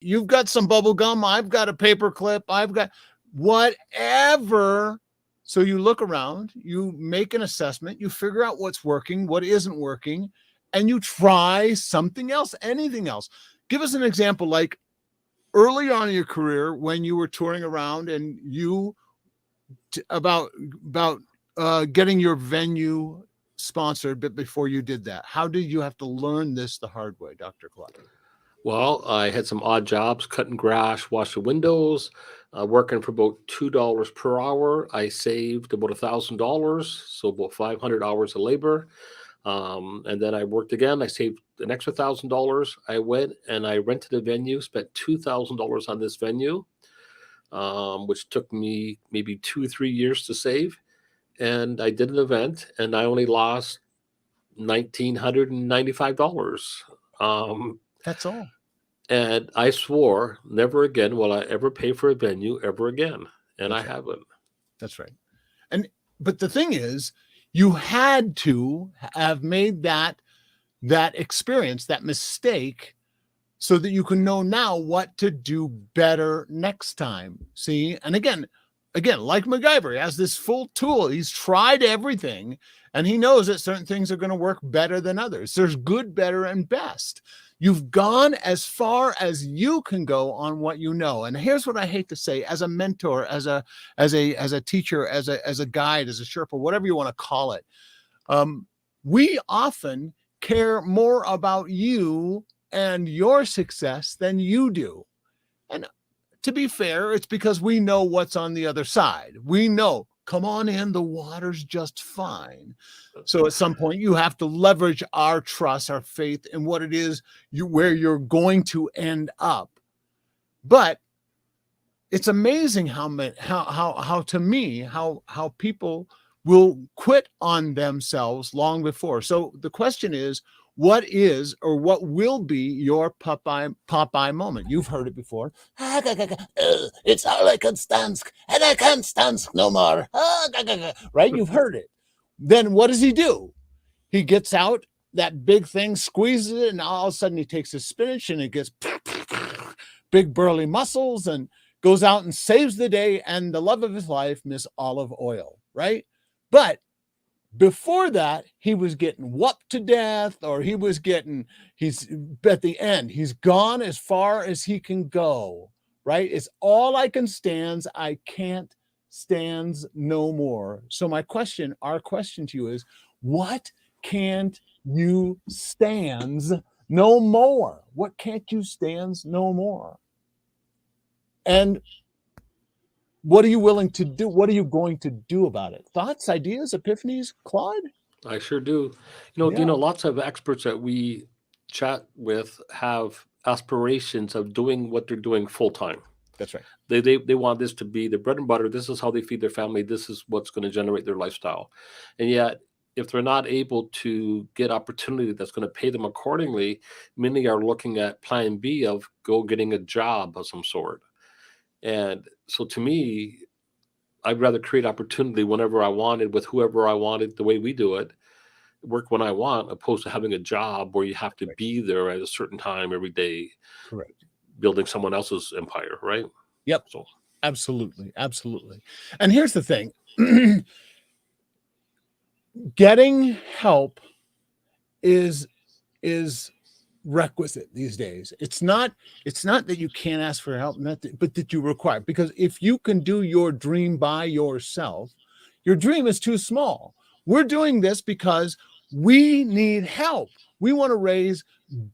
you've got some bubble gum, I've got a paper clip, I've got whatever. So you look around, you make an assessment, you figure out what's working, what isn't working, and you try something else, anything else. Give us an example, like early on in your career when you were touring around and you about getting your venue sponsored, but before you did that, how did you have to learn this the hard way, Dr. Chocolaty? Well, I had some odd jobs, cutting grass, washing windows, working for about $2 per hour. I saved about $1,000, so about 500 hours of labor. And then I worked again. I saved an extra $1,000. I went and I rented a venue, spent $2,000 on this venue, which took me maybe 2 or 3 years to save. And I did an event, and I only lost $1,995. That's all. And I swore never again will I ever pay for a venue ever again. And That's I right. haven't. That's right. But the thing is, you had to have made that experience, that mistake, so that you can know now what to do better next time. See? And again, like MacGyver, he has this full tool. He's tried everything, and he knows that certain things are going to work better than others. There's good, better, and best. You've gone as far as you can go on what you know. And here's what I hate to say: as a mentor, as a teacher, as a guide, as a Sherpa, whatever you want to call it, we often care more about you and your success than you do. And to be fair, it's because we know what's on the other side. We know, come on in, the water's just fine. So at some point, you have to leverage our trust, our faith in what it is where you're going to end up. But it's amazing how to me, how people will quit on themselves long before. So the question is, what is or what will be your Popeye moment? You've heard it before. It's all I can stand, and I can't stand no more. Right? You've heard it. Then what does he do? He gets out that big thing, squeezes it, and all of a sudden he takes his spinach and it gets big burly muscles and goes out and saves the day and the love of his life, Miss Olive Oil, right? But before that, he was getting whooped to death, or he's at the end, he's gone as far as he can go, right? It's all I can stands, I can't stands no more. So our question to you is, what can't you stands no more? What can't you stands no more? And what are you willing to do? What are you going to do about it? Thoughts, ideas, epiphanies, Claude? I sure do. Dina, lots of experts that we chat with have aspirations of doing what they're doing full time. That's right. They want this to be their bread and butter. This is how they feed their family. This is what's going to generate their lifestyle. And yet, if they're not able to get opportunity that's going to pay them accordingly, many are looking at plan B of getting a job of some sort. And so to me, I'd rather create opportunity whenever I wanted with whoever I wanted, the way we do it, work when I want, opposed to having a job where you have to be there at a certain time every day. Correct. Building someone else's empire, right? Yep. So absolutely. And here's the thing. Getting help is requisite these days. It's not that you can't ask for help, but that you require. Because if you can do your dream by yourself, your dream is too small. We're doing this because we need help. We want to raise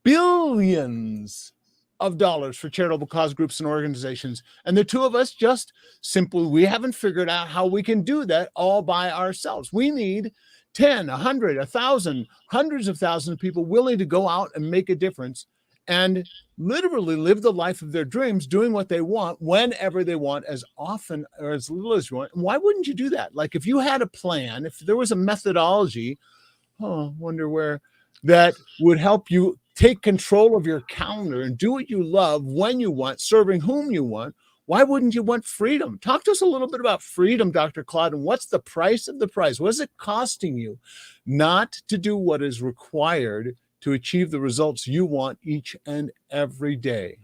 billions of dollars for charitable cause groups and organizations. And the two of us we haven't figured out how we can do that all by ourselves. We need 10, 100, 1,000, hundreds of thousands of people willing to go out and make a difference and literally live the life of their dreams, doing what they want, whenever they want, as often or as little as you want. Why wouldn't you do that? Like if you had a plan, if there was a methodology, wonder where, that would help you take control of your calendar and do what you love when you want, serving whom you want. Why wouldn't you want freedom? Talk to us a little bit about freedom, Dr. Claude, and what's the price of the price? What is it costing you not to do what is required to achieve the results you want each and every day?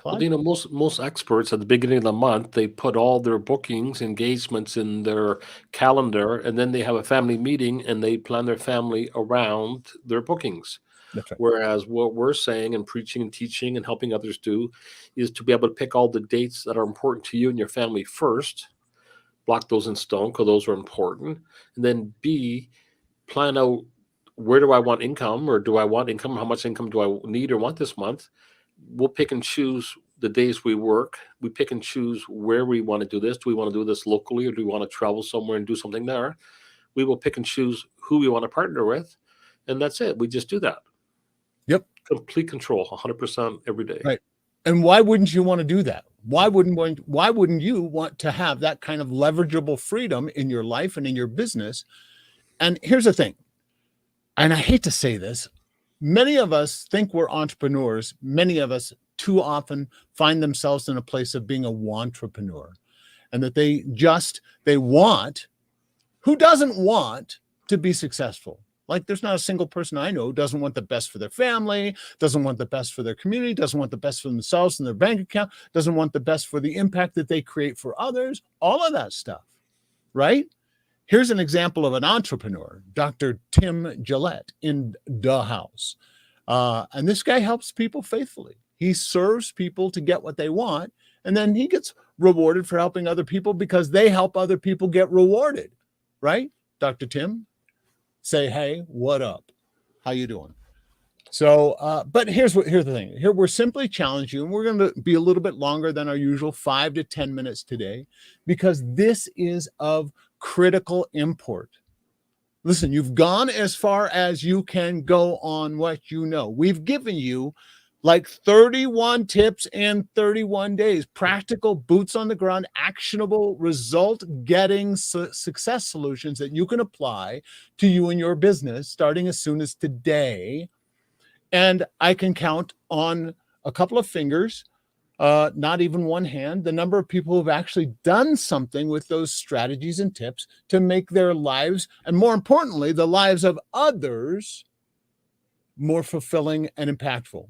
Well, Claude? most experts at the beginning of the month, they put all their bookings, engagements in their calendar, and then they have a family meeting and they plan their family around their bookings. That's right. Whereas what we're saying and preaching and teaching and helping others do is to be able to pick all the dates that are important to you and your family first, block those in stone because those are important, and then B, plan out where do I want income or do I want income? How much income do I need or want this month? We'll pick and choose the days we work. We pick and choose where we want to do this. Do we want to do this locally or do we want to travel somewhere and do something there? We will pick and choose who we want to partner with. And that's it. We just do that. Yep. Complete control, 100% every day. Right. And why wouldn't you want to do that? Why wouldn't you want to have that kind of leverageable freedom in your life and in your business? And here's the thing, and I hate to say this, many of us think we're entrepreneurs. Many of us too often find themselves in a place of being a WANTrepreneur, and that they want, who doesn't want to be successful? Like, there's not a single person I know who doesn't want the best for their family, doesn't want the best for their community, doesn't want the best for themselves and their bank account, doesn't want the best for the impact that they create for others, all of that stuff, right? Here's an example of an entrepreneur, Dr. Tim Gillette in the house. And this guy helps people faithfully. He serves people to get what they want, and then he gets rewarded for helping other people because they help other people get rewarded, right? Dr. Tim, say, hey, what up? How you doing? So, but here's the thing. Here we're simply challenging you, and we're going to be a little bit longer than our usual 5 to 10 minutes today, because this is of critical import. Listen, you've gone as far as you can go on what you know. We've given you like 31 tips in 31 days, practical, boots on the ground, actionable, result getting success solutions that you can apply to you and your business starting as soon as today. And I can count on a couple of fingers, not even one hand, the number of people who've actually done something with those strategies and tips to make their lives, and more importantly, the lives of others, more fulfilling and impactful.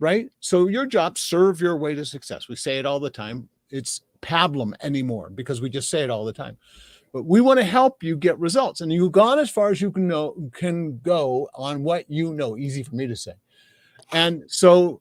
Right? So your job, serve your way to success. We say it all the time. It's pablum anymore because we just say it all the time. But we want to help you get results. And you've gone as far as you can go on what you know. Easy for me to say. And so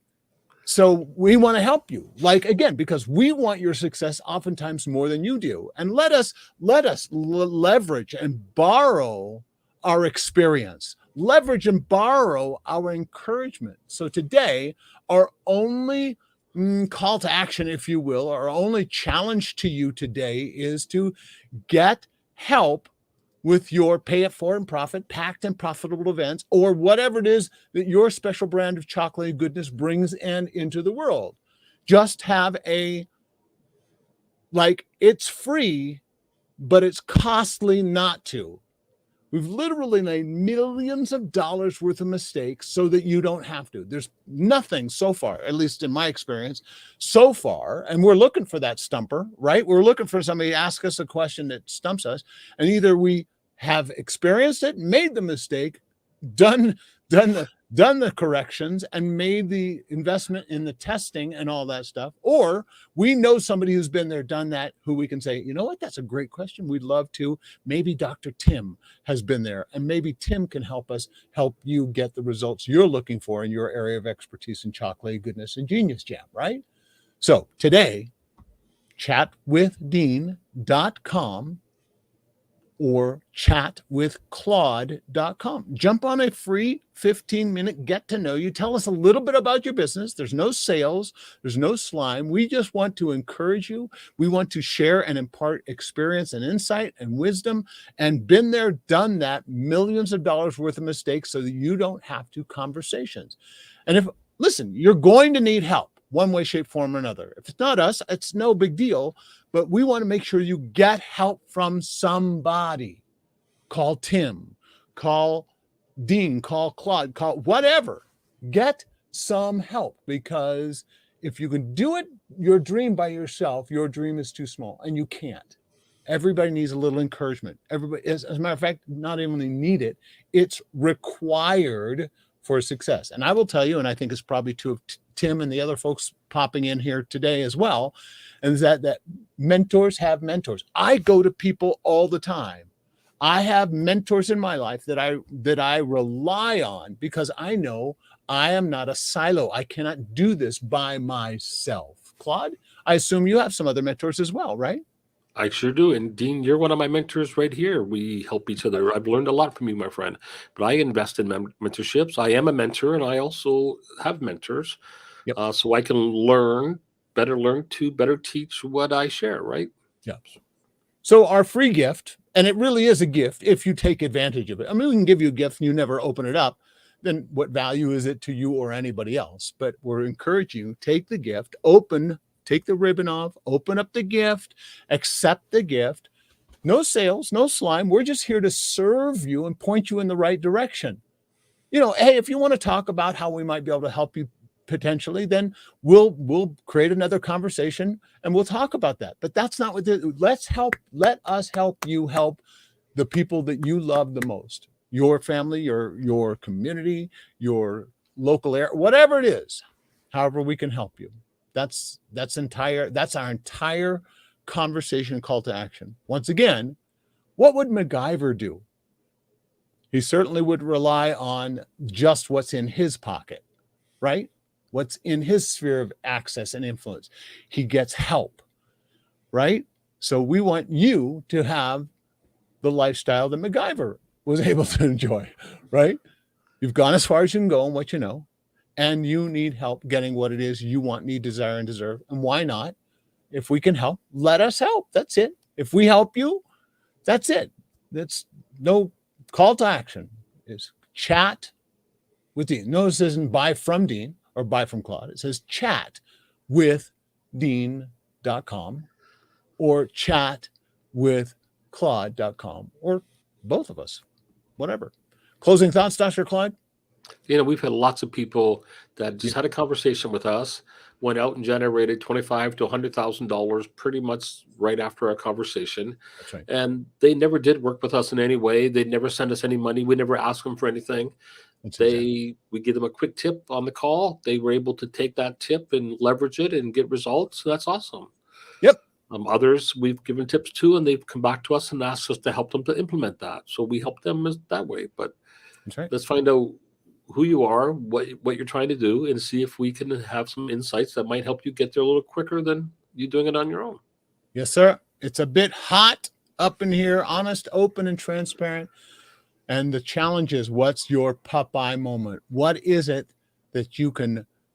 we want to help you. Like, again, because we want your success oftentimes more than you do. And let us leverage and borrow our experience. Leverage and borrow our encouragement. So today, our only call to action, if you will, our only challenge to you today is to get help with your pay it forward and profit, packed and profitable events, or whatever it is that your special brand of chocolate goodness brings into the world. Just have it's free, but it's costly not to. We've literally made millions of dollars worth of mistakes so that you don't have to. There's nothing so far, at least in my experience, so far, and we're looking for that stumper, right? We're looking for somebody to ask us a question that stumps us, and either we have experienced it, made the mistake, done the corrections, and made the investment in the testing and all that stuff, or we know somebody who's been there, done that, who we can say, you know what, that's a great question. We'd love to. Maybe Dr. Tim has been there, and maybe Tim can help you get the results you're looking for in your area of expertise in chocolate goodness and genius jam, right? So today, chatwithdean.com or chatwithclaude.com. Jump on a free 15-minute get to know you. Tell us a little bit about your business. There's no sales. There's no slime. We just want to encourage you. We want to share and impart experience and insight and wisdom, and been there, done that, millions of dollars worth of mistakes so that you don't have to conversations. And listen, you're going to need help one way, shape, form, or another. If it's not us, it's no big deal. But we want to make sure you get help from somebody. Call Tim, call Dean, call Claude, call whatever. Get some help, because if you can do it, your dream by yourself, your dream is too small and you can't. Everybody needs a little encouragement. Everybody, as a matter of fact, not only need it, it's required for success. And I will tell you, and I think it's probably true of Tim and the other folks popping in here today as well, and that mentors have mentors. I go to people all the time. I have mentors in my life that I rely on because I know I am not a silo. I cannot do this by myself. Claude, I assume you have some other mentors as well, right? I sure do. And Dean, you're one of my mentors right here. We help each other. I've learned a lot from you, my friend. But I invest in mentorships. I am a mentor, and I also have mentors, Yep. so I can learn to better teach what I share. Right? Yep. So our free gift, and it really is a gift if you take advantage of it. I mean, we can give you a gift and you never open it up. Then what value is it to you or anybody else? But we're encouraging you, take the gift, take the ribbon off, open up the gift, accept the gift. No sales, no slime. We're just here to serve you and point you in the right direction. Hey, if you want to talk about how we might be able to help you potentially, then we'll create another conversation and we'll talk about that. But that's not what let us help you help the people that you love the most. Your family, your community, your local area, whatever it is, however we can help you. That's our entire conversation call to action. Once again, what would MacGyver do? He certainly would rely on just what's in his pocket, right? What's in his sphere of access and influence. He gets help, right? So we want you to have the lifestyle that MacGyver was able to enjoy, right? You've gone as far as you can go and what you know, and you need help getting what it is you want, need, desire, and deserve. And why not? If we can help, let us help. That's it. If we help you, that's it. That's no call to action. Is chat with Dean. Notice it isn't buy from Dean or buy from Claude. It says chat with Dean.com or chat with Claude.com or both of us, whatever. Closing thoughts, Dr. Claude? We've had lots of people that just had a conversation with us, went out and generated $25,000 to $100,000 pretty much right after our conversation. That's right. And they never did work with us in any way. They never sent us any money. We never asked them for anything. We give them a quick tip on the call. They were able to take that tip and leverage it and get results. So that's awesome. Yep. Others we've given tips to, and they've come back to us and asked us to help them to implement that. So we help them that way. But that's right. Let's find out who you are, what you're trying to do, and see if we can have some insights that might help you get there a little quicker than you doing it on your own. Yes, sir. It's a bit hot up in here, honest, open, and transparent. And the challenge is, what's your Popeye moment? What is it that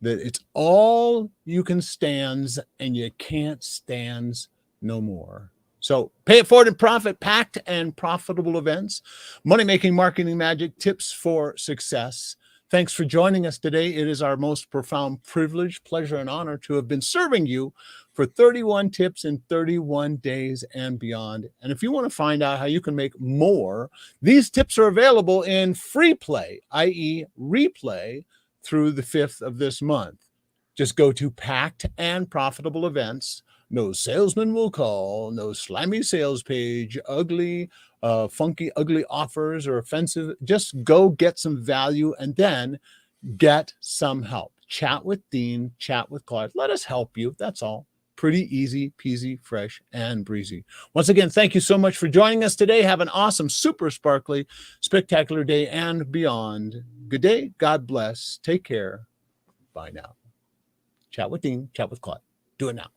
it's all you can stands and you can't stands no more? So pay it forward in profit, packed and profitable events, money-making, marketing magic, tips for success. Thanks for joining us today. It is our most profound privilege, pleasure, and honor to have been serving you for 31 tips in 31 days and beyond. And if you want to find out how you can make more, these tips are available in free play, i.e. replay, through the 5th of this month. Just go to Packed and Profitable Events. No salesman will call, no slimy sales page, ugly, funky, ugly offers or offensive. Just go get some value and then get some help. Chat with Dean, chat with Claude. Let us help you. That's all. Pretty easy, peasy, fresh, and breezy. Once again, thank you so much for joining us today. Have an awesome, super sparkly, spectacular day and beyond. Good day. God bless. Take care. Bye now. Chat with Dean, chat with Claude. Do it now.